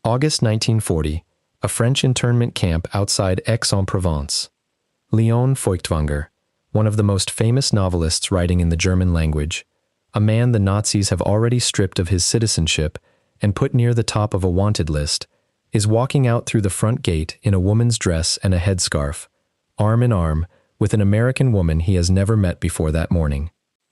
August 1940, a French internment camp outside Aix-en-Provence. Lion Feuchtwanger, one of the most famous novelists writing in the German language, a man the Nazis have already stripped of his citizenship and put near the top of a wanted list, is walking out through the front gate in a woman's dress and a headscarf, arm in arm with an American woman he has never met before that morning.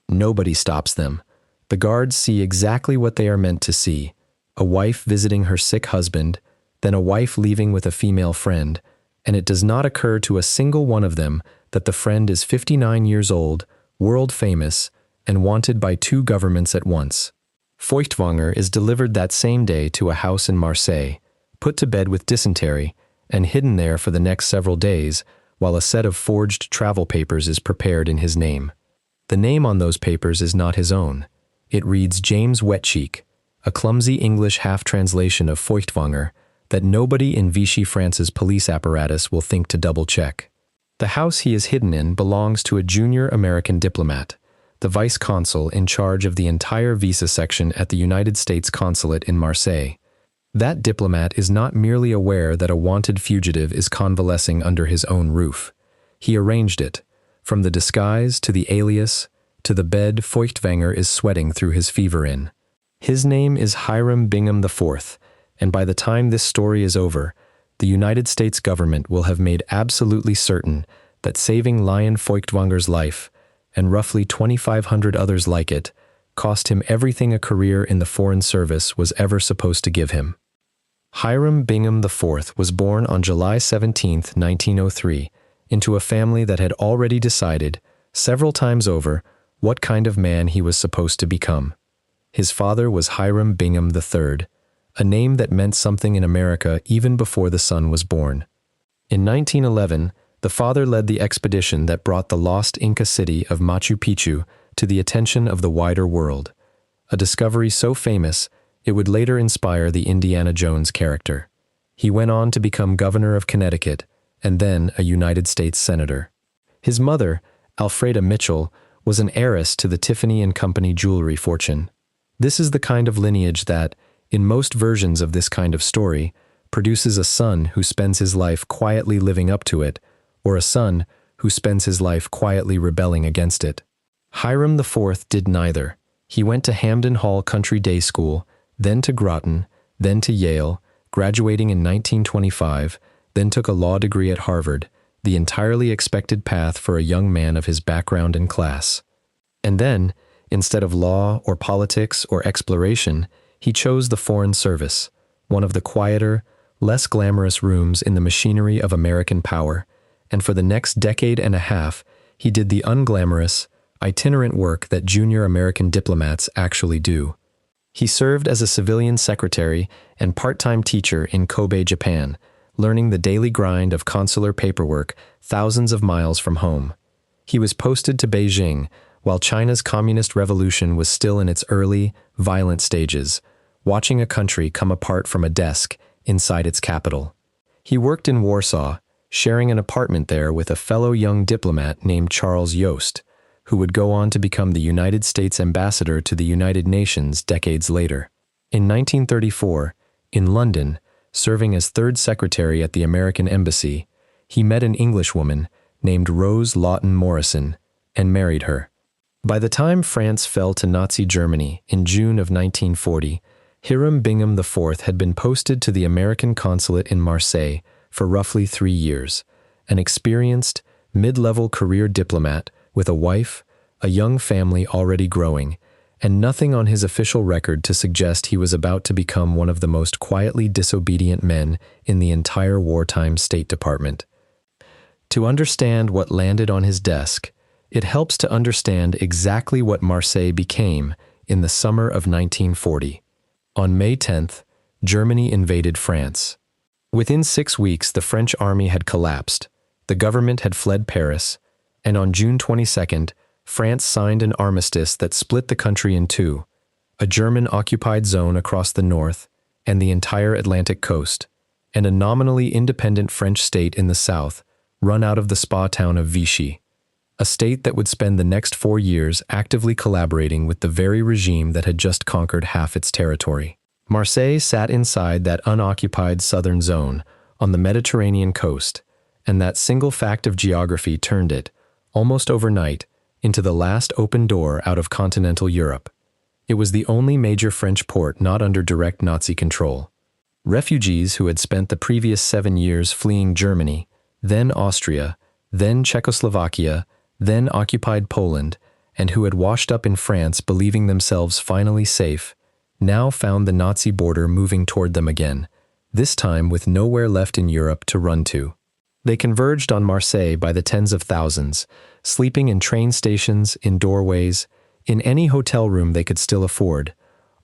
Nobody stops them. The guards see exactly what they are meant to see: a wife visiting her sick husband, then a wife leaving with a female friend, and it does not occur to a single one of them that the friend is 59 years old, world famous, and wanted by two governments at once. Feuchtwanger is delivered that same day to a house in Marseille, put to bed with dysentery, and hidden there for the next several days while a set of forged travel papers is prepared in his name. The name on those papers is not his own. It reads James Wetcheek, a clumsy English half-translation of Feuchtwanger that nobody in Vichy France's police apparatus will think to double-check. The house he is hidden in belongs to a junior American diplomat, the Vice Consul in charge of the entire visa section at the United States Consulate in Marseille. That diplomat is not merely aware that a wanted fugitive is convalescing under his own roof. He arranged it, from the disguise to the alias to the bed Feuchtwanger is sweating through his fever in. His name is Hiram Bingham IV, and by the time this story is over, the United States government will have made absolutely certain that saving Lion Feuchtwanger's life, and roughly 2,500 others like it, cost him everything a career in the Foreign Service was ever supposed to give him. Hiram Bingham IV was born on July 17, 1903, into a family that had already decided, several times over, what kind of man he was supposed to become. His father was Hiram Bingham III, a name that meant something in America even before the son was born. In 1911, the father led the expedition that brought the lost Inca city of Machu Picchu to the attention of the wider world, a discovery so famous it would later inspire the Indiana Jones character. He went on to become governor of Connecticut and then a United States senator. His mother, Alfreda Mitchell, was an heiress to the Tiffany & Company jewelry fortune. This is the kind of lineage that, in most versions of this kind of story, produces a son who spends his life quietly living up to it, or a son who spends his life quietly rebelling against it. Hiram IV did neither. He went to Hampden Hall Country Day School, then to Groton, then to Yale, graduating in 1925, then took a law degree at Harvard, the entirely expected path for a young man of his background and class. And then, instead of law or politics or exploration, he chose the Foreign Service, one of the quieter, less glamorous rooms in the machinery of American power, and for the next decade and a half, he did the unglamorous, itinerant work that junior American diplomats actually do. He served as a civilian secretary and part-time teacher in Kobe, Japan, learning the daily grind of consular paperwork thousands of miles from home. He was posted to Beijing while China's communist revolution was still in its early, violent stages, watching a country come apart from a desk inside its capital. He worked in Warsaw, sharing an apartment there with a fellow young diplomat named Charles Yost, who would go on to become the United States ambassador to the United Nations decades later. In 1934, in London, serving as third secretary at the American Embassy, he met an Englishwoman named Rose Lawton Morrison and married her. By the time France fell to Nazi Germany in June of 1940, Hiram Bingham IV had been posted to the American consulate in Marseille for roughly 3 years, an experienced, mid-level career diplomat with a wife, a young family already growing, and nothing on his official record to suggest he was about to become one of the most quietly disobedient men in the entire wartime State Department. To understand what landed on his desk, it helps to understand exactly what Marseille became in the summer of 1940. On May 10th, Germany invaded France. Within 6 weeks, the French army had collapsed, the government had fled Paris, and on June 22nd, France signed an armistice that split the country in two, a German-occupied zone across the north and the entire Atlantic coast, and a nominally independent French state in the south, run out of the spa town of Vichy, a state that would spend the next 4 years actively collaborating with the very regime that had just conquered half its territory. Marseille sat inside that unoccupied southern zone on the Mediterranean coast, and that single fact of geography turned it, almost overnight, into the last open door out of continental Europe. It was the only major French port not under direct Nazi control. Refugees who had spent the previous 7 years fleeing Germany, then Austria, then Czechoslovakia, then occupied Poland, and who had washed up in France believing themselves finally safe, now found the Nazi border moving toward them again, this time with nowhere left in Europe to run to. They converged on Marseille by the tens of thousands, sleeping in train stations, in doorways, in any hotel room they could still afford,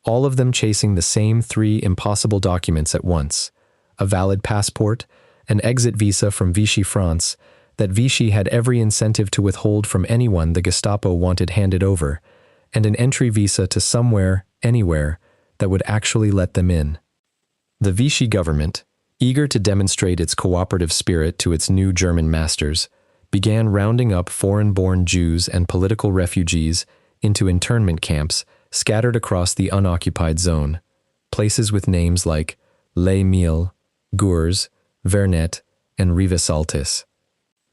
all of them chasing the same 3 impossible documents at once: a valid passport, an exit visa from Vichy France that Vichy had every incentive to withhold from anyone the Gestapo wanted handed over, and an entry visa to somewhere, anywhere, that would actually let them in. The Vichy government, eager to demonstrate its cooperative spirit to its new German masters, began rounding up foreign-born Jews and political refugees into internment camps scattered across the unoccupied zone, places with names like Les Milles, Gurs, Vernet, and Rivesaltis.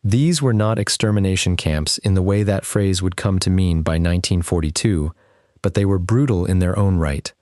These were not extermination camps in the way that phrase would come to mean by 1942, but they were brutal in their own right.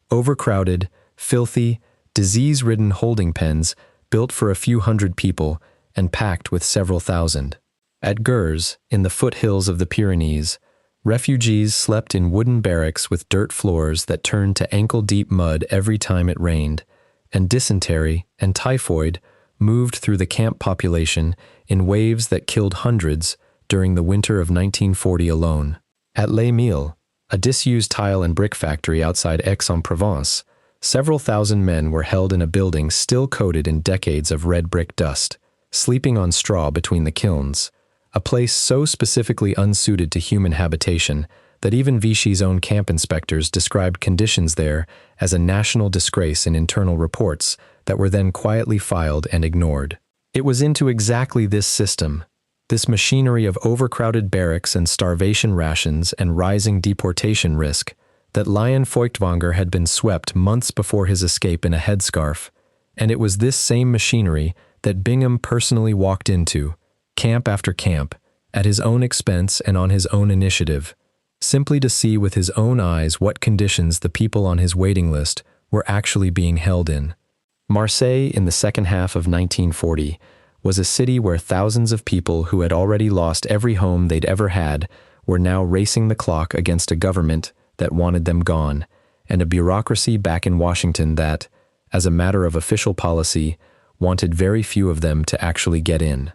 Overcrowded, filthy, disease-ridden holding pens built for a few hundred people and packed with several thousand. At Gurs, in the foothills of the Pyrenees, refugees slept in wooden barracks with dirt floors that turned to ankle-deep mud every time it rained, and dysentery and typhoid moved through the camp population in waves that killed hundreds during the winter of 1940 alone. At Les Milles, a disused tile and brick factory outside Aix-en-Provence, several thousand men were held in a building still coated in decades of red brick dust, sleeping on straw between the kilns, a place so specifically unsuited to human habitation that even Vichy's own camp inspectors described conditions there as a national disgrace in internal reports that were then quietly filed and ignored. It was into exactly this system, this machinery of overcrowded barracks and starvation rations and rising deportation risk, that Lion Feuchtwanger had been swept months before his escape in a headscarf, and it was this same machinery that Bingham personally walked into, camp after camp, at his own expense and on his own initiative, simply to see with his own eyes what conditions the people on his waiting list were actually being held in. Marseille, in the second half of 1940, was a city where thousands of people who had already lost every home they'd ever had were now racing the clock against a government that wanted them gone, and a bureaucracy back in Washington that, as a matter of official policy, wanted very few of them to actually get in.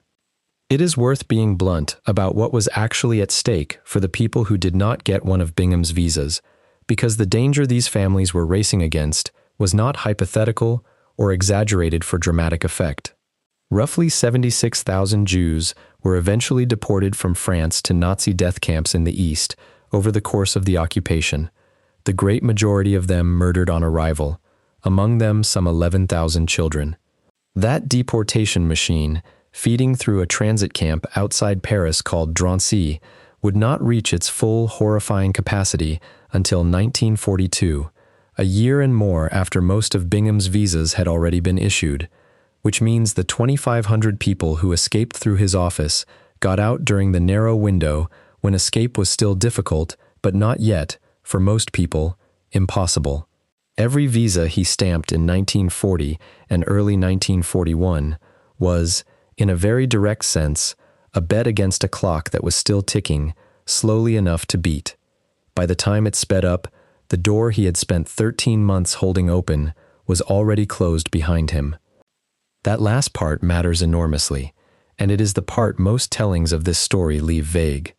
It is worth being blunt about what was actually at stake for the people who did not get one of Bingham's visas, because the danger these families were racing against was not hypothetical or exaggerated for dramatic effect. Roughly 76,000 Jews were eventually deported from France to Nazi death camps in the East over the course of the occupation, the great majority of them murdered on arrival, among them some 11,000 children. That deportation machine, feeding through a transit camp outside Paris called Drancy, would not reach its full horrifying capacity until 1942, a year and more after most of Bingham's visas had already been issued, which means the 2,500 people who escaped through his office got out during the narrow window when escape was still difficult, but not yet, for most people, impossible. Every visa he stamped in 1940 and early 1941 was, in a very direct sense, a bet against a clock that was still ticking, slowly enough to beat. By the time it sped up, the door he had spent 13 months holding open was already closed behind him. That last part matters enormously, and it is the part most tellings of this story leave vague.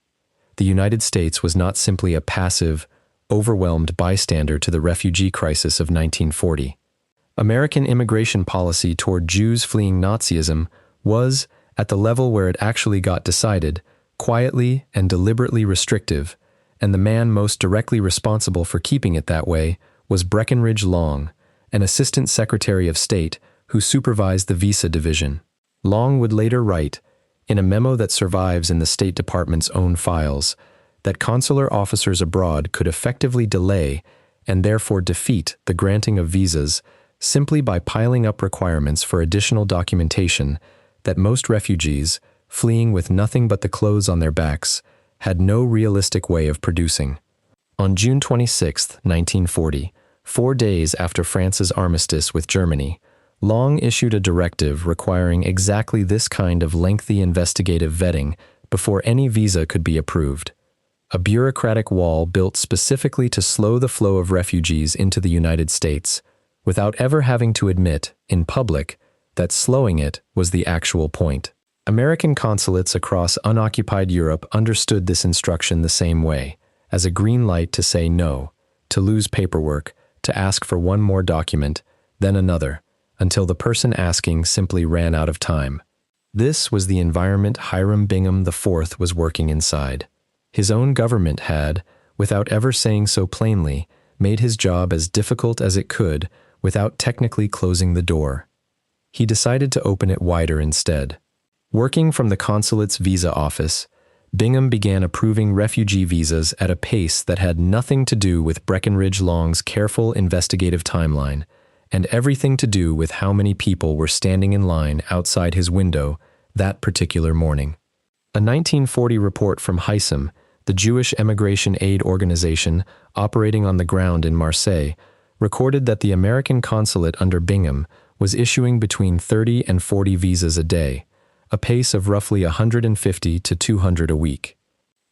The United States was not simply a passive, overwhelmed bystander to the refugee crisis of 1940. American immigration policy toward Jews fleeing Nazism was, at the level where it actually got decided, quietly and deliberately restrictive, and the man most directly responsible for keeping it that way was Breckinridge Long, an Assistant Secretary of State who supervised the visa division. Long would later write, in a memo that survives in the State Department's own files, that consular officers abroad could effectively delay and therefore defeat the granting of visas simply by piling up requirements for additional documentation that most refugees, fleeing with nothing but the clothes on their backs, had no realistic way of producing. On June 26, 1940, 4 days after France's armistice with Germany, Long issued a directive requiring exactly this kind of lengthy investigative vetting before any visa could be approved. A bureaucratic wall built specifically to slow the flow of refugees into the United States, without ever having to admit, in public, that slowing it was the actual point. American consulates across unoccupied Europe understood this instruction the same way, as a green light to say no, to lose paperwork, to ask for one more document, then another, until the person asking simply ran out of time. This was the environment Hiram Bingham IV was working inside. His own government had, without ever saying so plainly, made his job as difficult as it could without technically closing the door. He decided to open it wider instead. Working from the consulate's visa office, Bingham began approving refugee visas at a pace that had nothing to do with Breckinridge Long's careful investigative timeline, and everything to do with how many people were standing in line outside his window that particular morning. A 1940 report from HISM, the Jewish Emigration Aid Organization operating on the ground in Marseille, recorded that the American consulate under Bingham was issuing between 30 and 40 visas a day, a pace of roughly 150 to 200 a week.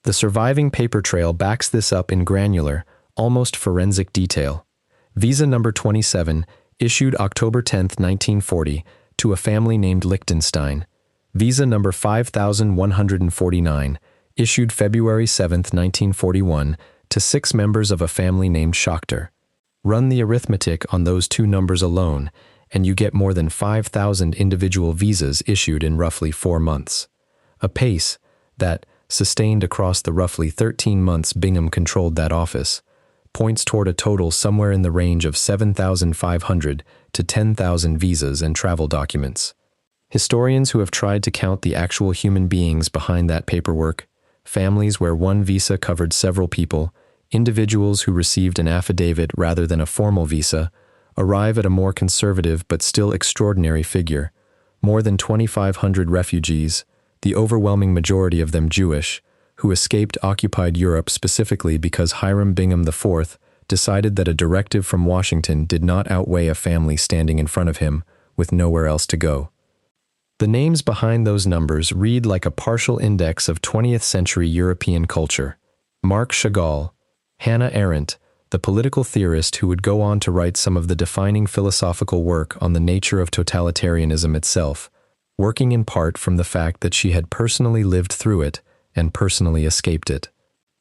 The surviving paper trail backs this up in granular, almost forensic detail. Visa number 27, issued October 10, 1940, to a family named Liechtenstein. Visa number 5149, issued February 7, 1941, to 6 members of a family named Schachter. Run the arithmetic on those 2 numbers alone, and you get more than 5,000 individual visas issued in roughly 4 months. A pace that, sustained across the roughly 13 months Bingham controlled that office, points toward a total somewhere in the range of 7,500 to 10,000 visas and travel documents. Historians who have tried to count the actual human beings behind that paperwork, families where one visa covered several people, individuals who received an affidavit rather than a formal visa, arrive at a more conservative but still extraordinary figure: more than 2,500 refugees, the overwhelming majority of them Jewish, who escaped occupied Europe specifically because Hiram Bingham IV decided that a directive from Washington did not outweigh a family standing in front of him with nowhere else to go. The names behind those numbers read like a partial index of 20th century European culture. Marc Chagall, Hannah Arendt, the political theorist who would go on to write some of the defining philosophical work on the nature of totalitarianism itself, working in part from the fact that she had personally lived through it and personally escaped it.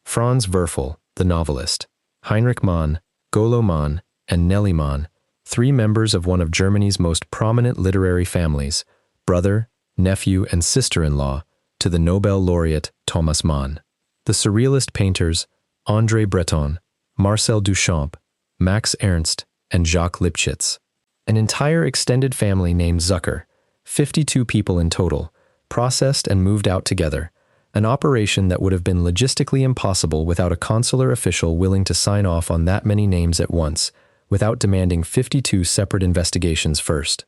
Franz Werfel, the novelist, Heinrich Mann, Golo Mann, and Nelly Mann, 3 members of one of Germany's most prominent literary families, brother, nephew, and sister-in-law to the Nobel laureate Thomas Mann. The surrealist painters André Breton, Marcel Duchamp, Max Ernst, and Jacques Lipchitz. An entire extended family named Zucker, 52 people in total, processed and moved out together, an operation that would have been logistically impossible without a consular official willing to sign off on that many names at once, without demanding 52 separate investigations first.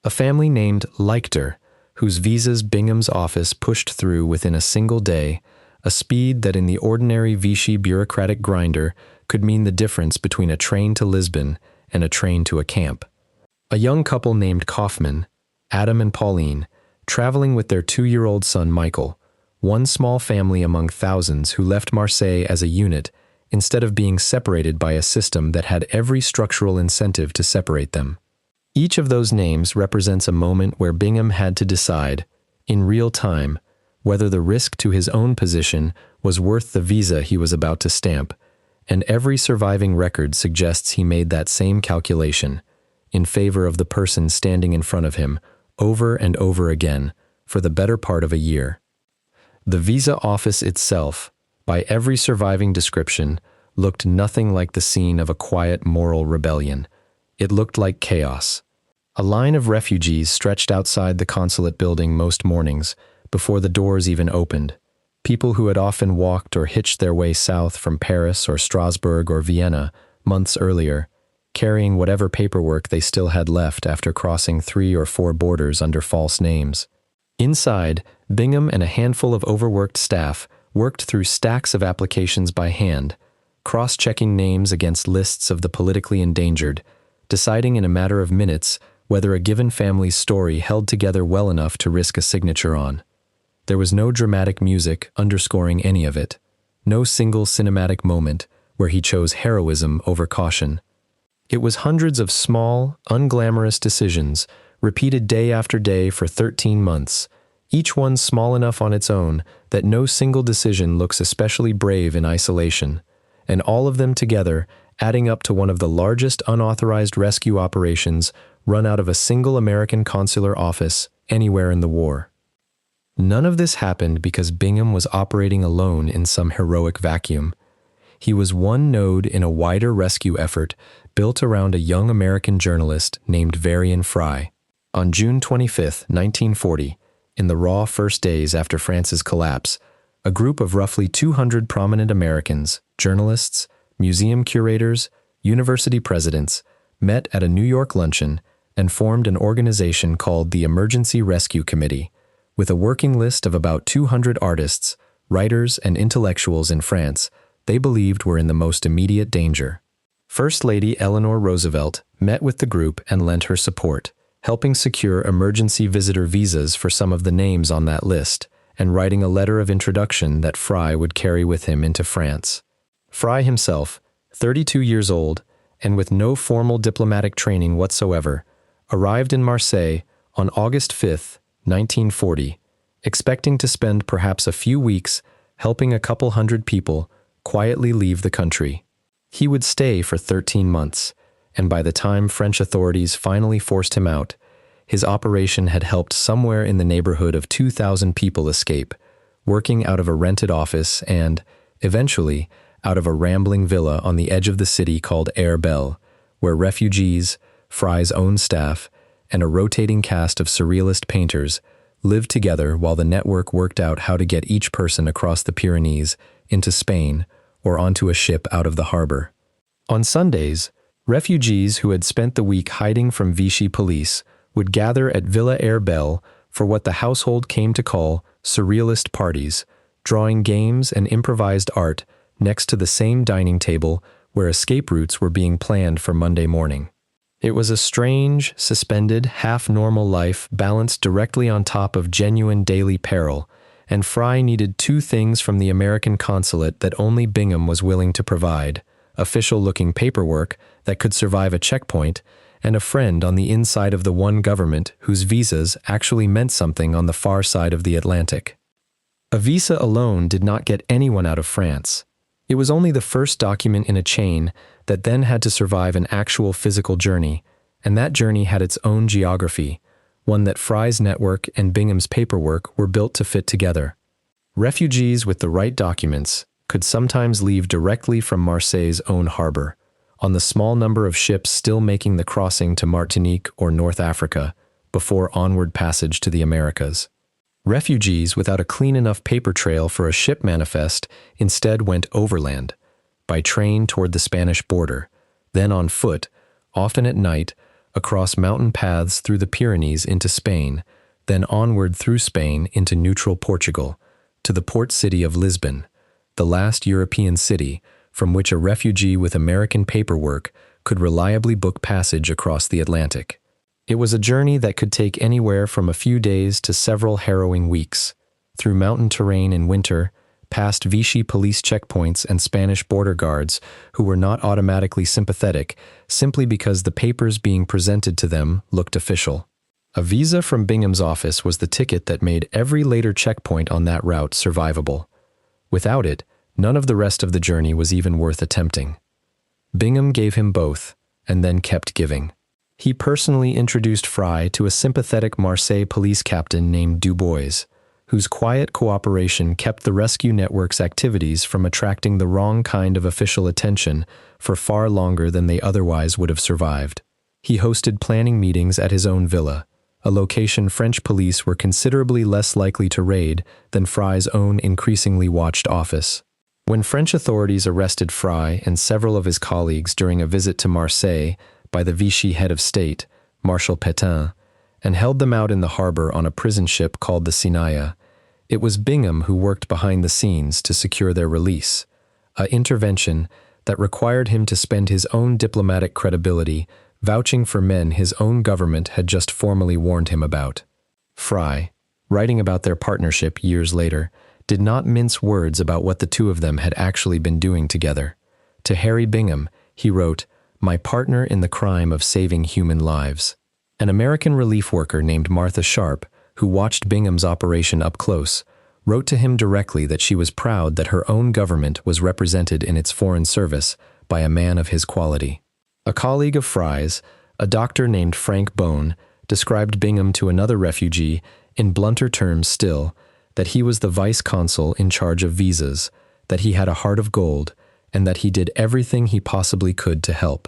A family named Leichter, whose visas Bingham's office pushed through within a single day, a speed that in the ordinary Vichy bureaucratic grinder could mean the difference between a train to Lisbon and a train to a camp. A young couple named Kaufmann, Adam and Pauline, traveling with their 2-year-old son Michael, one small family among thousands who left Marseille as a unit instead of being separated by a system that had every structural incentive to separate them. Each of those names represents a moment where Bingham had to decide, in real time, whether the risk to his own position was worth the visa he was about to stamp, and every surviving record suggests he made that same calculation, in favor of the person standing in front of him, over and over again, for the better part of a year. The visa office itself, by every surviving description, looked nothing like the scene of a quiet moral rebellion. It looked like chaos. A line of refugees stretched outside the consulate building most mornings, before the doors even opened. People who had often walked or hitched their way south from Paris or Strasbourg or Vienna months earlier, carrying whatever paperwork they still had left after crossing 3 or 4 borders under false names. Inside, Bingham and a handful of overworked staff worked through stacks of applications by hand, cross-checking names against lists of the politically endangered, deciding in a matter of minutes whether a given family's story held together well enough to risk a signature on. There was no dramatic music underscoring any of it, no single cinematic moment where he chose heroism over caution. It was hundreds of small, unglamorous decisions, repeated day after day for 13 months, each one small enough on its own that no single decision looks especially brave in isolation, and all of them together adding up to one of the largest unauthorized rescue operations run out of a single American consular office anywhere in the war. None of this happened because Bingham was operating alone in some heroic vacuum. He was one node in a wider rescue effort built around a young American journalist named Varian Fry. On June 25, 1940, in the raw first days after France's collapse, a group of roughly 200 prominent Americans, journalists, museum curators, university presidents, met at a New York luncheon and formed an organization called the Emergency Rescue Committee, with a working list of about 200 artists, writers, and intellectuals in France they believed were in the most immediate danger. First Lady Eleanor Roosevelt met with the group and lent her support, helping secure emergency visitor visas for some of the names on that list, and writing a letter of introduction that Fry would carry with him into France. Fry himself, 32 years old, and with no formal diplomatic training whatsoever, arrived in Marseille on August 5, 1940, expecting to spend perhaps a few weeks helping a couple hundred people quietly leave the country. He would stay for 13 months, and by the time French authorities finally forced him out, his operation had helped somewhere in the neighborhood of 2,000 people escape, working out of a rented office and, eventually, out of a rambling villa on the edge of the city called Air Belle, where refugees, Fry's own staff, and a rotating cast of surrealist painters lived together while the network worked out how to get each person across the Pyrenees into Spain or onto a ship out of the harbor. On Sundays, refugees who had spent the week hiding from Vichy police would gather at Villa Air Belle for what the household came to call surrealist parties, drawing games and improvised art next to the same dining table where escape routes were being planned for Monday morning. It was a strange, suspended, half-normal life balanced directly on top of genuine daily peril, and Fry needed 2 things from the American consulate that only Bingham was willing to provide: official-looking paperwork that could survive a checkpoint, and a friend on the inside of the one government whose visas actually meant something on the far side of the Atlantic. A visa alone did not get anyone out of France. It was only the first document in a chain that then had to survive an actual physical journey, and that journey had its own geography, one that Fry's network and Bingham's paperwork were built to fit together. Refugees with the right documents could sometimes leave directly from Marseille's own harbor, on the small number of ships still making the crossing to Martinique or North Africa before onward passage to the Americas. Refugees without a clean enough paper trail for a ship manifest instead went overland, by train toward the Spanish border, then on foot, often at night, across mountain paths through the Pyrenees into Spain, then onward through Spain into neutral Portugal, to the port city of Lisbon, the last European city from which a refugee with American paperwork could reliably book passage across the Atlantic. It was a journey that could take anywhere from a few days to several harrowing weeks, through mountain terrain in winter, past Vichy police checkpoints and Spanish border guards who were not automatically sympathetic simply because the papers being presented to them looked official. A visa from Bingham's office was the ticket that made every later checkpoint on that route survivable. Without it, none of the rest of the journey was even worth attempting. Bingham gave him both, and then kept giving. He personally introduced Fry to a sympathetic Marseille police captain named Dubois, whose quiet cooperation kept the rescue network's activities from attracting the wrong kind of official attention for far longer than they otherwise would have survived. He hosted planning meetings at his own villa, a location French police were considerably less likely to raid than Fry's own increasingly watched office. When French authorities arrested Fry and several of his colleagues during a visit to Marseille by the Vichy head of state, Marshal Pétain, and held them out in the harbor on a prison ship called the Sinaia, it was Bingham who worked behind the scenes to secure their release, an intervention that required him to spend his own diplomatic credibility vouching for men his own government had just formally warned him about. Fry, writing about their partnership years later, did not mince words about what the two of them had actually been doing together. To Harry Bingham, he wrote, "My partner in the crime of saving human lives." An American relief worker named Martha Sharp, who watched Bingham's operation up close, wrote to him directly that she was proud that her own government was represented in its foreign service by a man of his quality. A colleague of Fry's, a doctor named Frank Bone, described Bingham to another refugee, in blunter terms still, that he was the Vice Consul in charge of visas, that he had a heart of gold, and that he did everything he possibly could to help.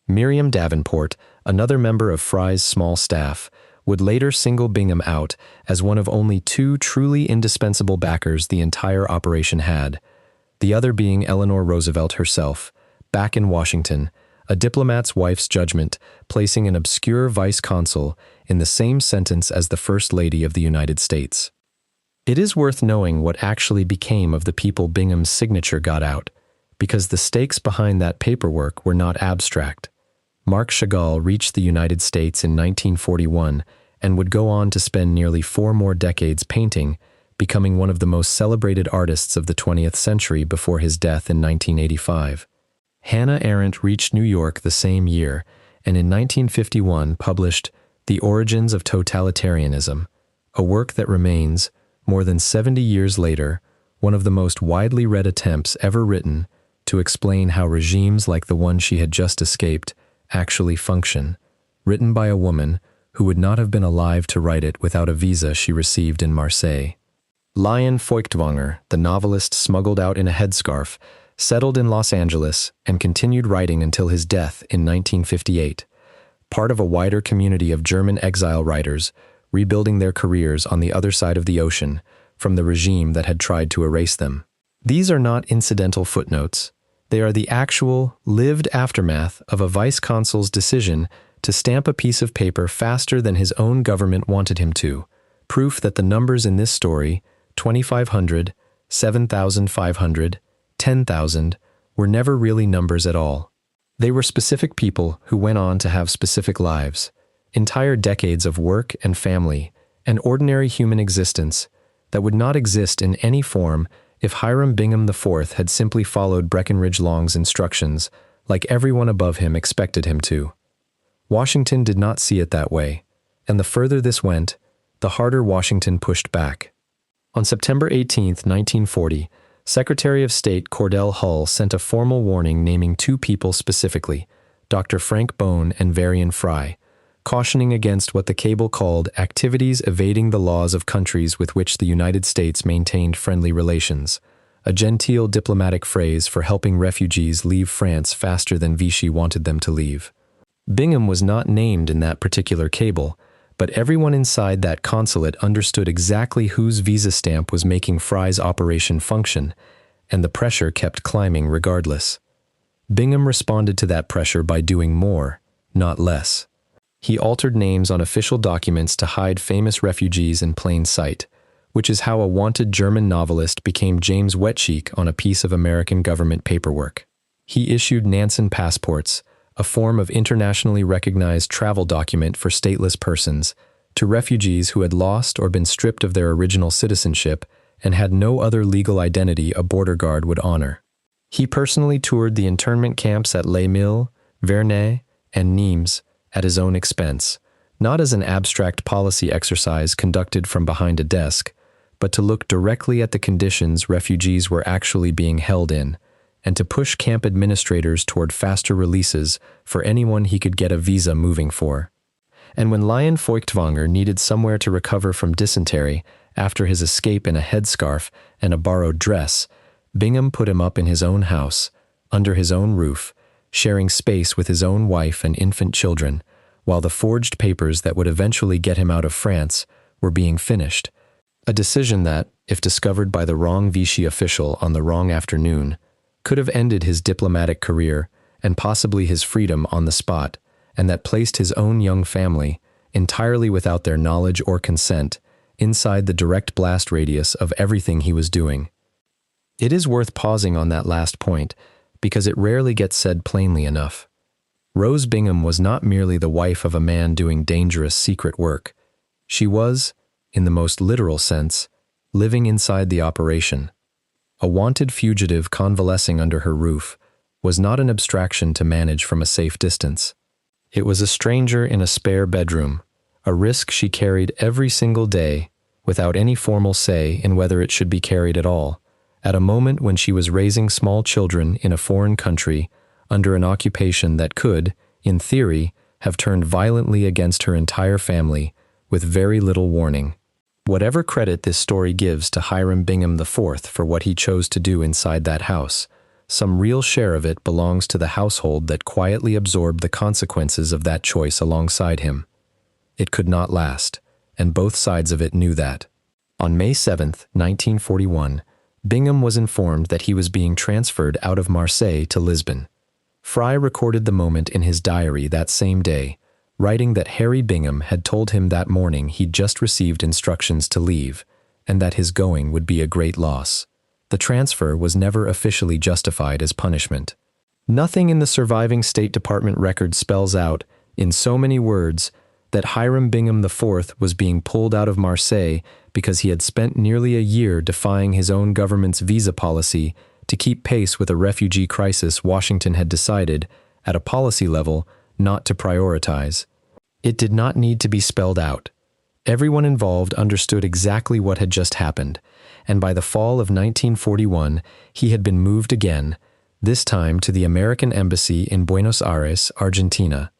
Miriam Davenport, another member of Fry's small staff, would later single Bingham out as one of only two truly indispensable backers the entire operation had, the other being Eleanor Roosevelt herself, back in Washington, a diplomat's wife's judgment placing an obscure vice consul in the same sentence as the First Lady of the United States. It is worth knowing what actually became of the people Bingham's signature got out, because the stakes behind that paperwork were not abstract. Marc Chagall reached the United States in 1941 and would go on to spend nearly 4 more decades painting, becoming one of the most celebrated artists of the 20th century before his death in 1985. Hannah Arendt reached New York the same year and in 1951 published The Origins of Totalitarianism, a work that remains, more than 70 years later, one of the most widely read attempts ever written to explain how regimes like the one she had just escaped actually function, written by a woman who would not have been alive to write it without a visa she received in Marseille. Lion Feuchtwanger, the novelist smuggled out in a headscarf, settled in Los Angeles and continued writing until his death in 1958, part of a wider community of German exile writers rebuilding their careers on the other side of the ocean from the regime that had tried to erase them. These are not incidental footnotes. They are the actual, lived aftermath of a vice consul's decision to stamp a piece of paper faster than his own government wanted him to, proof that the numbers in this story, 2,500, 7,500, 10,000, were never really numbers at all. They were specific people who went on to have specific lives, entire decades of work and family, and ordinary human existence that would not exist in any form if Hiram Bingham IV had simply followed Breckinridge Long's instructions like everyone above him expected him to. Washington did not see it that way, and the further this went, the harder Washington pushed back. On September 18, 1940, Secretary of State Cordell Hull sent a formal warning naming 2 people specifically, Dr. Frank Bone and Varian Fry, cautioning against what the cable called activities evading the laws of countries with which the United States maintained friendly relations, a genteel diplomatic phrase for helping refugees leave France faster than Vichy wanted them to leave. Bingham was not named in that particular cable, but everyone inside that consulate understood exactly whose visa stamp was making Fry's operation function, and the pressure kept climbing regardless. Bingham responded to that pressure by doing more, not less. He altered names on official documents to hide famous refugees in plain sight, which is how a wanted German novelist became James Wetcheek on a piece of American government paperwork. He issued Nansen passports, a form of internationally recognized travel document for stateless persons, to refugees who had lost or been stripped of their original citizenship and had no other legal identity a border guard would honor. He personally toured the internment camps at Les Milles, Vernet, and Nimes at his own expense, not as an abstract policy exercise conducted from behind a desk, but to look directly at the conditions refugees were actually being held in, and to push camp administrators toward faster releases for anyone he could get a visa moving for. And when Lion Feuchtwanger needed somewhere to recover from dysentery after his escape in a headscarf and a borrowed dress, Bingham put him up in his own house, under his own roof, sharing space with his own wife and infant children, while the forged papers that would eventually get him out of France were being finished, A decision that, if discovered by the wrong Vichy official on the wrong afternoon, could have ended his diplomatic career and possibly his freedom on the spot, and that placed his own young family, entirely without their knowledge or consent, inside the direct blast radius of everything he was doing. It is worth pausing on that last point, because it rarely gets said plainly enough. Rose Bingham was not merely the wife of a man doing dangerous secret work. She was, in the most literal sense, living inside the operation. A wanted fugitive convalescing under her roof was not an abstraction to manage from a safe distance. It was a stranger in a spare bedroom, a risk she carried every single day, without any formal say in whether it should be carried at all, at a moment when she was raising small children in a foreign country under an occupation that could, in theory, have turned violently against her entire family with very little warning. Whatever credit this story gives to Hiram Bingham IV for what he chose to do inside that house, some real share of it belongs to the household that quietly absorbed the consequences of that choice alongside him. It could not last, and both sides of it knew that. On May 7, 1941, Bingham was informed that he was being transferred out of Marseille to Lisbon. Fry recorded the moment in his diary that same day, writing that Harry Bingham had told him that morning he'd just received instructions to leave, and that his going would be a great loss. The transfer was never officially justified as punishment. Nothing in the surviving State Department record spells out, in so many words, that Hiram Bingham IV was being pulled out of Marseille because he had spent nearly a year defying his own government's visa policy to keep pace with a refugee crisis Washington had decided, at a policy level, not to prioritize. It did not need to be spelled out. Everyone involved understood exactly what had just happened, and by the fall of 1941, he had been moved again, this time to the American Embassy in Buenos Aires, Argentina,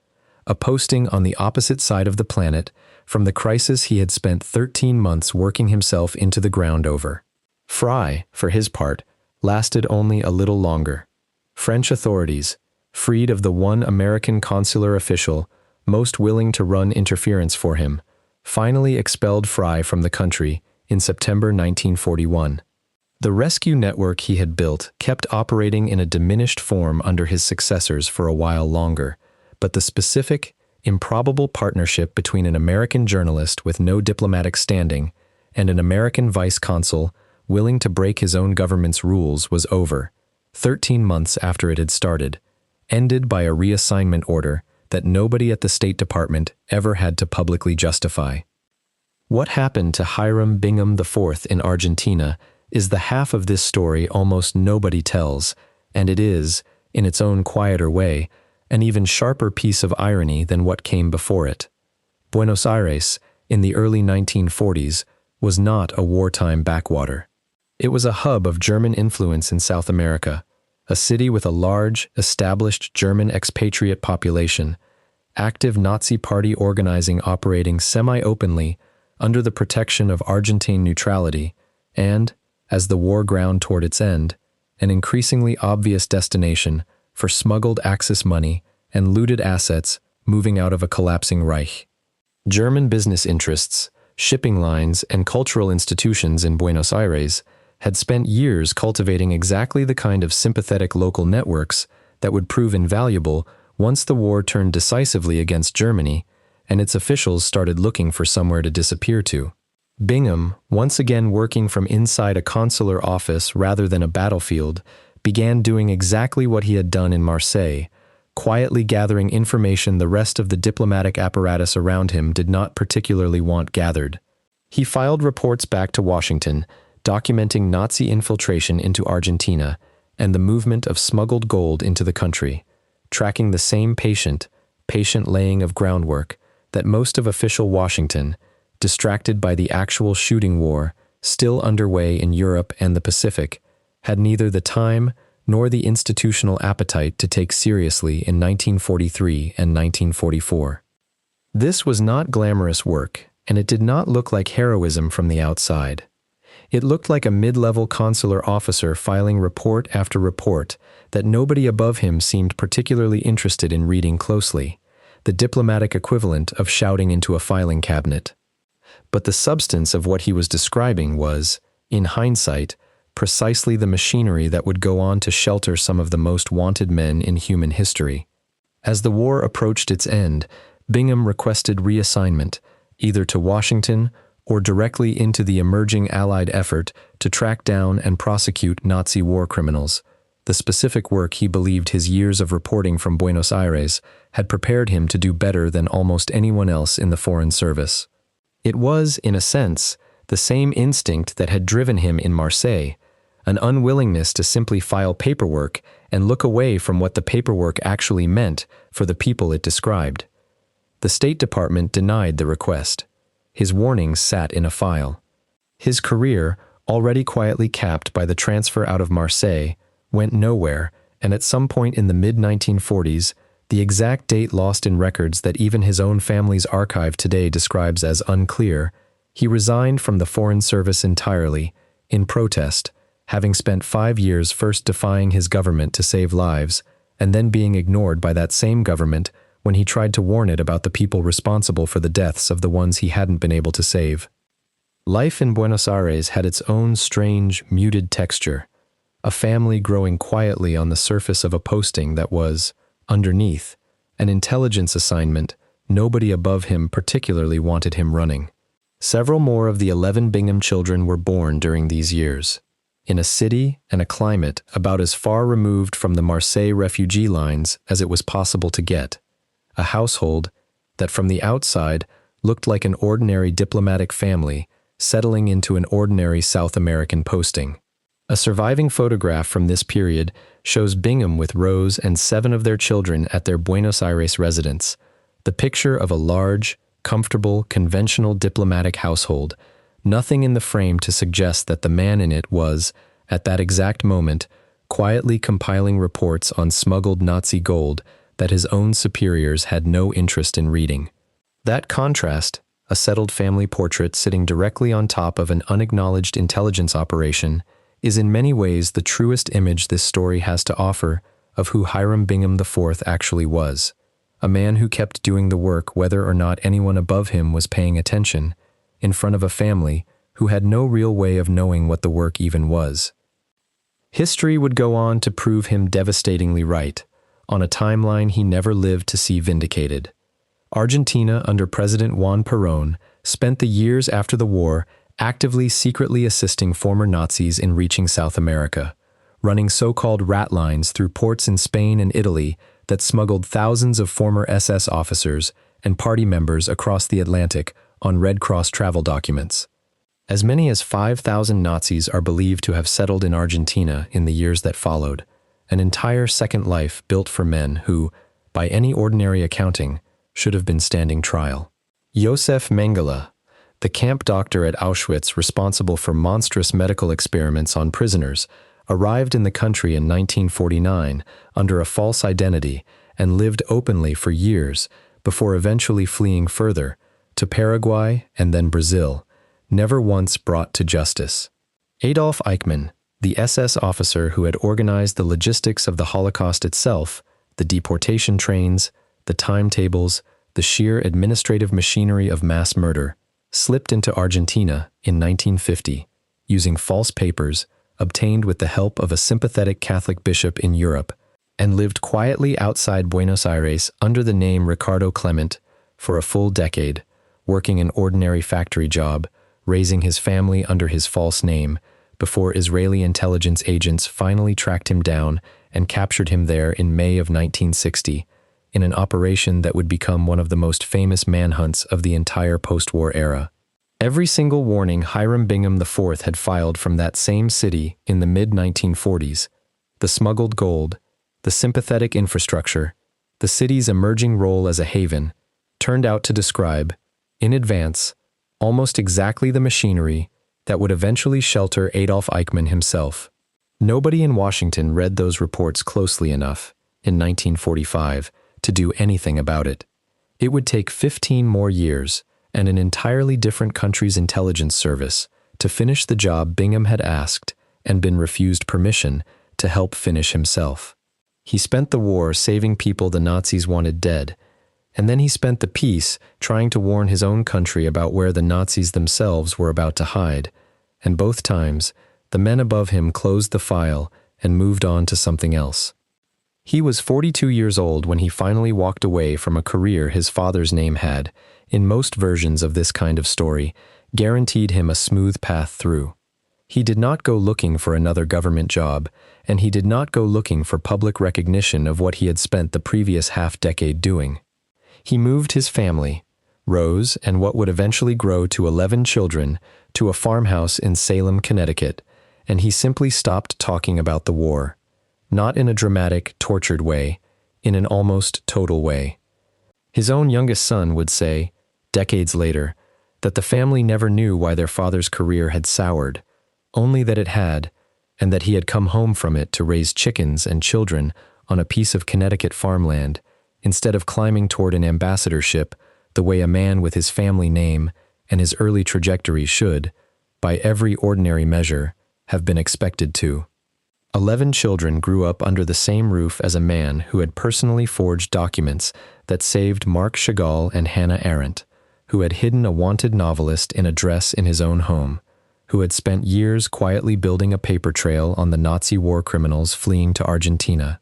a posting on the opposite side of the planet from the crisis he had spent 13 months working himself into the ground over. Fry, for his part, lasted only a little longer. French authorities, freed of the one American consular official most willing to run interference for him, finally expelled Fry from the country in September 1941. The rescue network he had built kept operating in a diminished form under his successors for a while longer, but the specific, improbable partnership between an American journalist with no diplomatic standing and an American vice consul willing to break his own government's rules was over, 13 months after it had started, ended by a reassignment order that nobody at the State Department ever had to publicly justify. What happened to Hiram Bingham IV in Argentina is the half of this story almost nobody tells, and it is, in its own quieter way, an even sharper piece of irony than what came before it. Buenos Aires, in the early 1940s, was not a wartime backwater. It was a hub of German influence in South America, a city with a large, established German expatriate population, active Nazi Party organizing operating semi-openly under the protection of Argentine neutrality, and, as the war ground toward its end, an increasingly obvious destination for smuggled Axis money and looted assets moving out of a collapsing Reich. German business interests, shipping lines, and cultural institutions in Buenos Aires had spent years cultivating exactly the kind of sympathetic local networks that would prove invaluable once the war turned decisively against Germany and its officials started looking for somewhere to disappear to. Bingham, once again working from inside a consular office rather than a battlefield, began doing exactly what he had done in Marseille, quietly gathering information the rest of the diplomatic apparatus around him did not particularly want gathered. He filed reports back to Washington, documenting Nazi infiltration into Argentina and the movement of smuggled gold into the country, tracking the same patient laying of groundwork that most of official Washington, distracted by the actual shooting war still underway in Europe and the Pacific, had neither the time nor the institutional appetite to take seriously in 1943 and 1944. This was not glamorous work, and it did not look like heroism from the outside. It looked like a mid-level consular officer filing report after report that nobody above him seemed particularly interested in reading closely, the diplomatic equivalent of shouting into a filing cabinet. But the substance of what he was describing was, in hindsight, precisely the machinery that would go on to shelter some of the most wanted men in human history. As the war approached its end, Bingham requested reassignment, either to Washington or directly into the emerging Allied effort to track down and prosecute Nazi war criminals, the specific work he believed his years of reporting from Buenos Aires had prepared him to do better than almost anyone else in the Foreign Service. It was, in a sense, the same instinct that had driven him in Marseille, an unwillingness to simply file paperwork and look away from what the paperwork actually meant for the people it described. The State Department denied the request. His warnings sat in a file. His career, already quietly capped by the transfer out of Marseille, went nowhere, and at some point in the mid-1940s, the exact date lost in records that even his own family's archive today describes as unclear, he resigned from the Foreign Service entirely, in protest, having spent 5 years first defying his government to save lives, and then being ignored by that same government when he tried to warn it about the people responsible for the deaths of the ones he hadn't been able to save. Life in Buenos Aires had its own strange, muted texture, a family growing quietly on the surface of a posting that was, underneath, an intelligence assignment nobody above him particularly wanted him running. Several more of the 11 Bingham children were born during these years, in a city and a climate about as far removed from the Marseille refugee lines as it was possible to get, a household that from the outside looked like an ordinary diplomatic family settling into an ordinary South American posting. A surviving photograph from this period shows Bingham with Rose and 7 of their children at their Buenos Aires residence, the picture of a large, comfortable, conventional diplomatic household, nothing in the frame to suggest that the man in it was, at that exact moment, quietly compiling reports on smuggled Nazi gold that his own superiors had no interest in reading. That contrast, a settled family portrait sitting directly on top of an unacknowledged intelligence operation, is in many ways the truest image this story has to offer of who Hiram Bingham IV actually was, a man who kept doing the work whether or not anyone above him was paying attention, in front of a family who had no real way of knowing what the work even was. History would go on to prove him devastatingly right, on a timeline he never lived to see vindicated. Argentina, under President Juan Perón, spent the years after the war actively secretly assisting former Nazis in reaching South America, running so-called rat lines through ports in Spain and Italy that smuggled thousands of former SS officers and party members across the Atlantic on Red Cross travel documents. As many as 5,000 Nazis are believed to have settled in Argentina in the years that followed, an entire second life built for men who, by any ordinary accounting, should have been standing trial. Josef Mengele, the camp doctor at Auschwitz responsible for monstrous medical experiments on prisoners, arrived in the country in 1949 under a false identity and lived openly for years before eventually fleeing further, to Paraguay and then Brazil, never once brought to justice. Adolf Eichmann, the SS officer who had organized the logistics of the Holocaust itself, the deportation trains, the timetables, the sheer administrative machinery of mass murder, slipped into Argentina in 1950, using false papers obtained with the help of a sympathetic Catholic bishop in Europe, and lived quietly outside Buenos Aires under the name Ricardo Clement for a full decade, working an ordinary factory job, raising his family under his false name, before Israeli intelligence agents finally tracked him down and captured him there in May of 1960, in an operation that would become one of the most famous manhunts of the entire post-war era. Every single warning Hiram Bingham IV had filed from that same city in the mid-1940s, the smuggled gold, the sympathetic infrastructure, the city's emerging role as a haven, turned out to describe, in advance, almost exactly the machinery that would eventually shelter Adolf Eichmann himself. Nobody in Washington read those reports closely enough, in 1945, to do anything about it. It would take 15 more years and an entirely different country's intelligence service to finish the job Bingham had asked and been refused permission to help finish himself. He spent the war saving people the Nazis wanted dead, And then he spent the peace trying to warn his own country about where the Nazis themselves were about to hide, and both times, the men above him closed the file and moved on to something else. He was 42 years old when he finally walked away from a career his father's name had, in most versions of this kind of story, guaranteed him a smooth path through. He did not go looking for another government job, and he did not go looking for public recognition of what he had spent the previous half-decade doing. He moved his family, Rose and what would eventually grow to 11 children, to a farmhouse in Salem, Connecticut, and he simply stopped talking about the war. Not in a dramatic, tortured way, in an almost total way. His own youngest son would say, decades later, that the family never knew why their father's career had soured, only that it had, and that he had come home from it to raise chickens and children on a piece of Connecticut farmland, instead of climbing toward an ambassadorship the way a man with his family name and his early trajectory should, by every ordinary measure, have been expected to. 11 children grew up under the same roof as a man who had personally forged documents that saved Marc Chagall and Hannah Arendt, who had hidden a wanted novelist in a dress in his own home, who had spent years quietly building a paper trail on the Nazi war criminals fleeing to Argentina,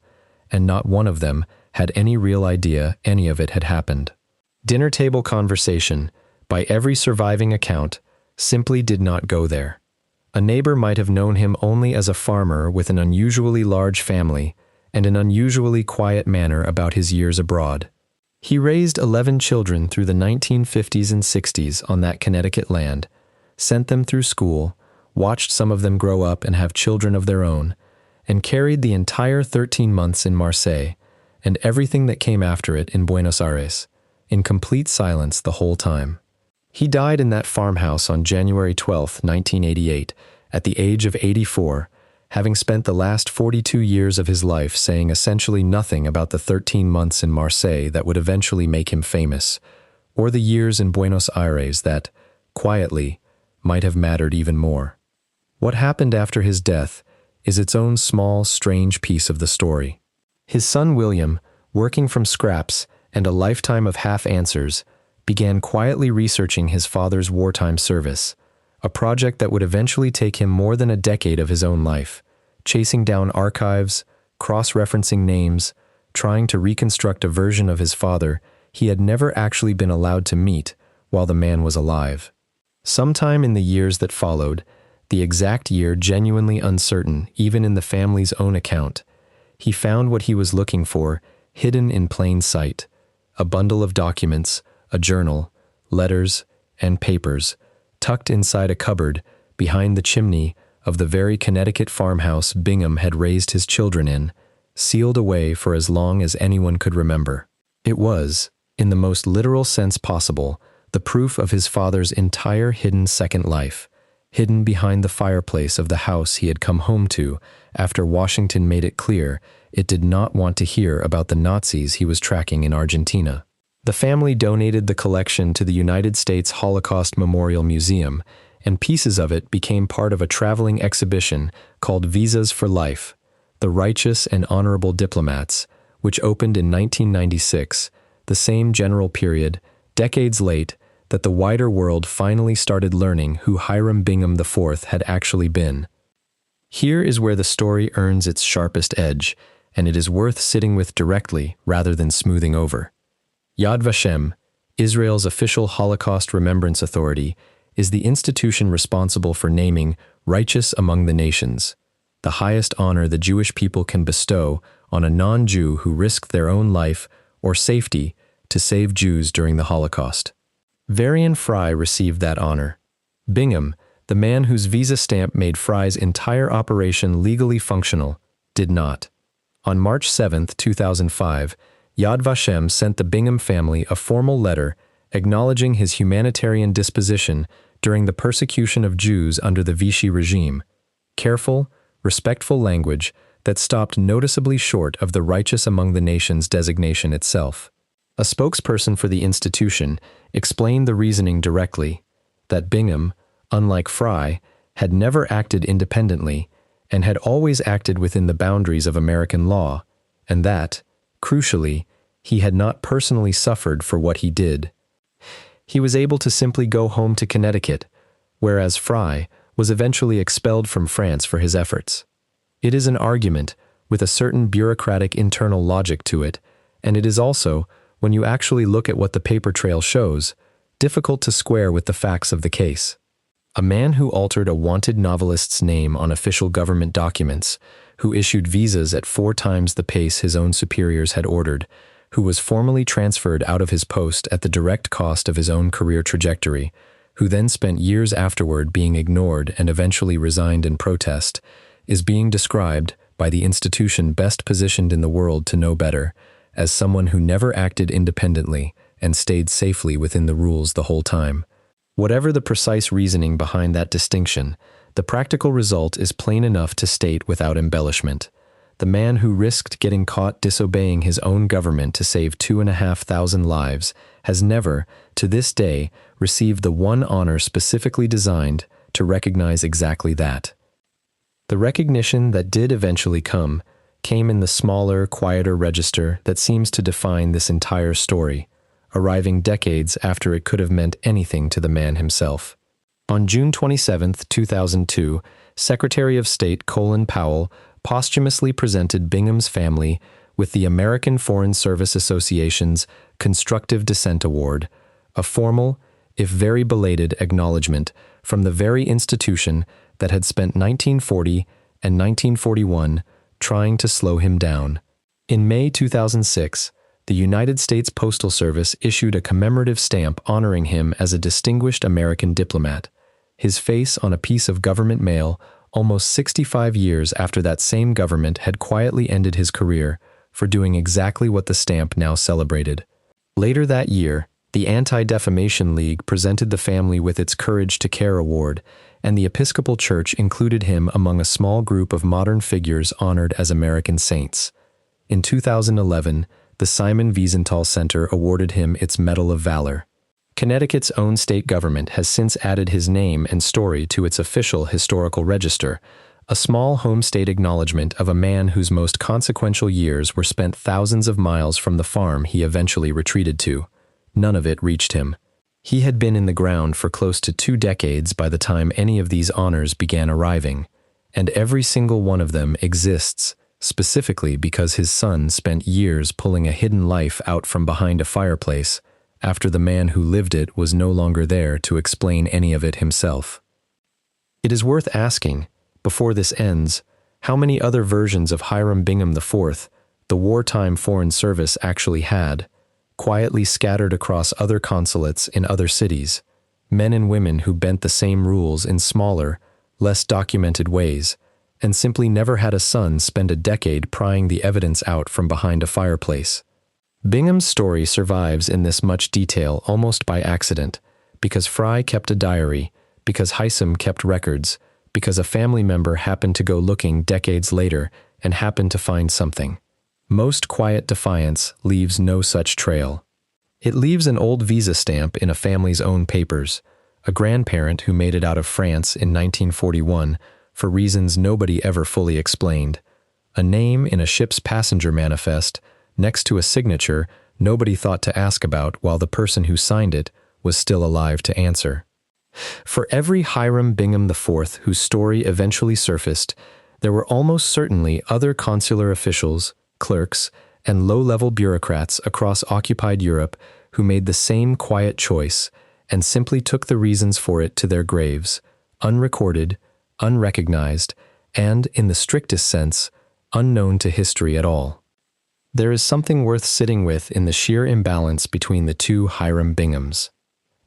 and not one of them had any real idea any of it had happened. Dinner table conversation, by every surviving account, simply did not go there. A neighbor might have known him only as a farmer with an unusually large family and an unusually quiet manner about his years abroad. He raised 11 children through the 1950s and 60s on that Connecticut land, sent them through school, watched some of them grow up and have children of their own, and carried the entire 13 months in Marseille and everything that came after it in Buenos Aires, in complete silence the whole time. He died in that farmhouse on January 12, 1988, at the age of 84, having spent the last 42 years of his life saying essentially nothing about the 13 months in Marseille that would eventually make him famous, or the years in Buenos Aires that, quietly, might have mattered even more. What happened after his death is its own small, strange piece of the story. His son William, working from scraps and a lifetime of half-answers, began quietly researching his father's wartime service, a project that would eventually take him more than a decade of his own life, chasing down archives, cross-referencing names, trying to reconstruct a version of his father he had never actually been allowed to meet while the man was alive. Sometime in the years that followed, the exact year genuinely uncertain even in the family's own account, he found what he was looking for, hidden in plain sight, a bundle of documents, a journal, letters, and papers, tucked inside a cupboard behind the chimney of the very Connecticut farmhouse Bingham had raised his children in, sealed away for as long as anyone could remember. It was, in the most literal sense possible, the proof of his father's entire hidden second life, hidden behind the fireplace of the house he had come home to after Washington made it clear it did not want to hear about the Nazis he was tracking in Argentina. The family donated the collection to the United States Holocaust Memorial Museum, and pieces of it became part of a traveling exhibition called Visas for Life, The Righteous and Honorable Diplomats, which opened in 1996, the same general period, decades late, that the wider world finally started learning who Hiram Bingham IV had actually been. Here is where the story earns its sharpest edge, and it is worth sitting with directly rather than smoothing over. Yad Vashem, Israel's official Holocaust Remembrance Authority, is the institution responsible for naming righteous among the nations, the highest honor the Jewish people can bestow on a non-Jew who risked their own life or safety to save Jews during the Holocaust. Varian Fry received that honor. Bingham, the man whose visa stamp made Fry's entire operation legally functional, did not. On March 7, 2005, Yad Vashem sent the Bingham family a formal letter acknowledging his humanitarian disposition during the persecution of Jews under the Vichy regime. Careful, respectful language that stopped noticeably short of the righteous among the nations designation itself. A spokesperson for the institution explained the reasoning directly, that Bingham, unlike Fry, had never acted independently and had always acted within the boundaries of American law, and that, crucially, He had not personally suffered for what he did. He was able to simply go home to Connecticut, whereas Fry was eventually expelled from France for his efforts. It is an argument with a certain bureaucratic internal logic to it, and it is also, when you actually look at what the paper trail shows, difficult to square with the facts of the case. A man who altered a wanted novelist's name on official government documents, who issued visas at 4 times the pace his own superiors had ordered, who was formally transferred out of his post at the direct cost of his own career trajectory, who then spent years afterward being ignored and eventually resigned in protest, is being described, by the institution best positioned in the world to know better, as someone who never acted independently and stayed safely within the rules the whole time. Whatever the precise reasoning behind that distinction, the practical result is plain enough to state without embellishment. The man who risked getting caught disobeying his own government to save 2,500 lives has never, to this day, received the one honor specifically designed to recognize exactly that. The recognition that did eventually come came in the smaller, quieter register that seems to define this entire story, arriving decades after it could have meant anything to the man himself. On June 27, 2002, Secretary of State Colin Powell posthumously presented Bingham's family with the American Foreign Service Association's Constructive Dissent Award, a formal, if very belated, acknowledgement from the very institution that had spent 1940 and 1941 trying to slow him down. In May 2006, the United States Postal Service issued a commemorative stamp honoring him as a distinguished American diplomat, his face on a piece of government mail almost 65 years after that same government had quietly ended his career for doing exactly what the stamp now celebrated. Later that year, the Anti-Defamation League presented the family with its Courage to Care Award, and the Episcopal Church included him among a small group of modern figures honored as American saints. In 2011, the Simon Wiesenthal Center awarded him its Medal of Valor. Connecticut's own state government has since added his name and story to its official historical register, a small home state acknowledgement of a man whose most consequential years were spent thousands of miles from the farm he eventually retreated to. None of it reached him. He had been in the ground for close to 2 decades by the time any of these honors began arriving, and every single one of them exists specifically because his son spent years pulling a hidden life out from behind a fireplace after the man who lived it was no longer there to explain any of it himself. It is worth asking, before this ends, how many other versions of Hiram Bingham IV, the wartime Foreign Service actually had, quietly scattered across other consulates in other cities, men and women who bent the same rules in smaller, less documented ways, and simply never had a son spend a decade prying the evidence out from behind a fireplace. Bingham's story survives in this much detail almost by accident, because Fry kept a diary, because Hiram kept records, because a family member happened to go looking decades later and happened to find something. Most quiet defiance leaves no such trail. It leaves an old visa stamp in a family's own papers, a grandparent who made it out of France in 1941 for reasons nobody ever fully explained, a name in a ship's passenger manifest next to a signature nobody thought to ask about while the person who signed it was still alive to answer. For every Hiram Bingham IV whose story eventually surfaced, there were almost certainly other consular officials, clerks, and low-level bureaucrats across occupied Europe who made the same quiet choice and simply took the reasons for it to their graves, unrecorded, unrecognized, and, in the strictest sense, unknown to history at all. There is something worth sitting with in the sheer imbalance between the two Hiram Binghams.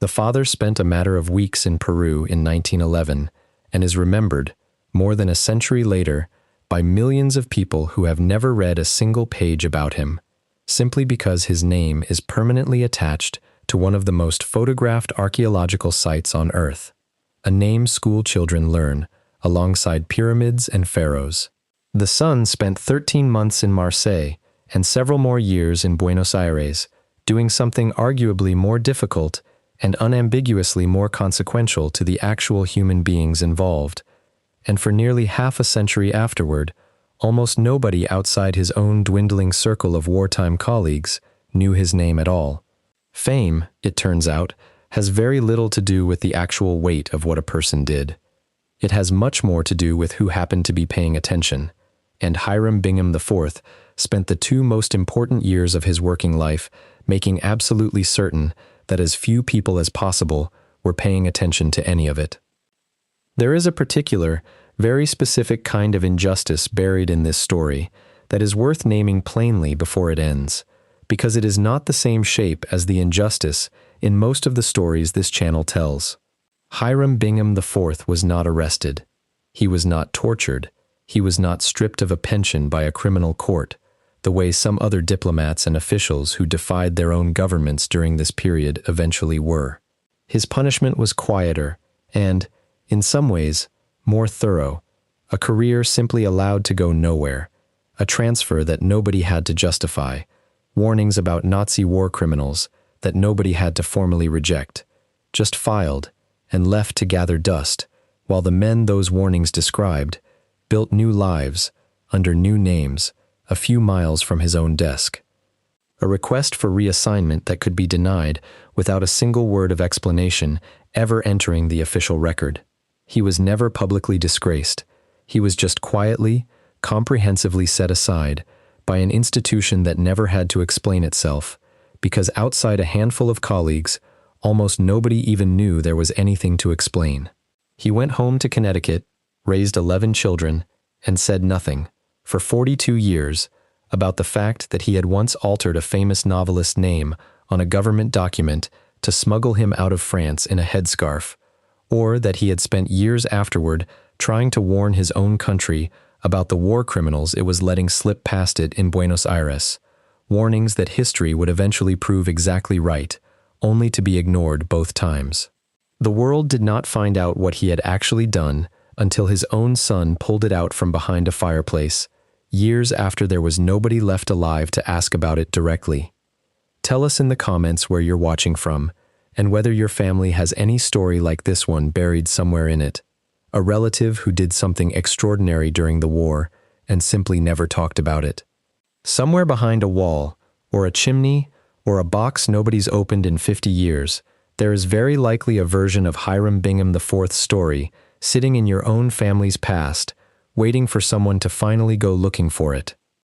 The father spent a matter of weeks in Peru in 1911 and is remembered, more than a century later, by millions of people who have never read a single page about him, simply because his name is permanently attached to one of the most photographed archaeological sites on Earth, a name school children learn, alongside pyramids and pharaohs. The son spent 13 months in Marseille and several more years in Buenos Aires, doing something arguably more difficult and unambiguously more consequential to the actual human beings involved, and for nearly half a century afterward, almost nobody outside his own dwindling circle of wartime colleagues knew his name at all. Fame, it turns out, has very little to do with the actual weight of what a person did. It has much more to do with who happened to be paying attention, and Hiram Bingham IV spent the 2 most important years of his working life making absolutely certain that as few people as possible were paying attention to any of it. There is a particular, very specific kind of injustice buried in this story that is worth naming plainly before it ends, because it is not the same shape as the injustice in most of the stories this channel tells. Hiram Bingham IV was not arrested. He was not tortured. He was not stripped of a pension by a criminal court, the way some other diplomats and officials who defied their own governments during this period eventually were. His punishment was quieter and, in some ways, more thorough, a career simply allowed to go nowhere, a transfer that nobody had to justify, warnings about Nazi war criminals that nobody had to formally reject, just filed and left to gather dust, while the men those warnings described built new lives under new names a few miles from his own desk. A request for reassignment that could be denied without a single word of explanation ever entering the official record. He was never publicly disgraced. He was just quietly, comprehensively set aside by an institution that never had to explain itself, because outside a handful of colleagues, almost nobody even knew there was anything to explain. He went home to Connecticut, raised 11 children, and said nothing, for 42 years, about the fact that he had once altered a famous novelist's name on a government document to smuggle him out of France in a headscarf, or that he had spent years afterward trying to warn his own country about the war criminals it was letting slip past it in Buenos Aires, warnings that history would eventually prove exactly right, only to be ignored both times. The world did not find out what he had actually done until his own son pulled it out from behind a fireplace, years after there was nobody left alive to ask about it directly. Tell us in the comments where you're watching from, and whether your family has any story like this one buried somewhere in it, a relative who did something extraordinary during the war and simply never talked about it. Somewhere behind a wall, or a chimney, or a box nobody's opened in 50 years, there is very likely a version of Hiram Bingham IV's story sitting in your own family's past, waiting for someone to finally go looking for it.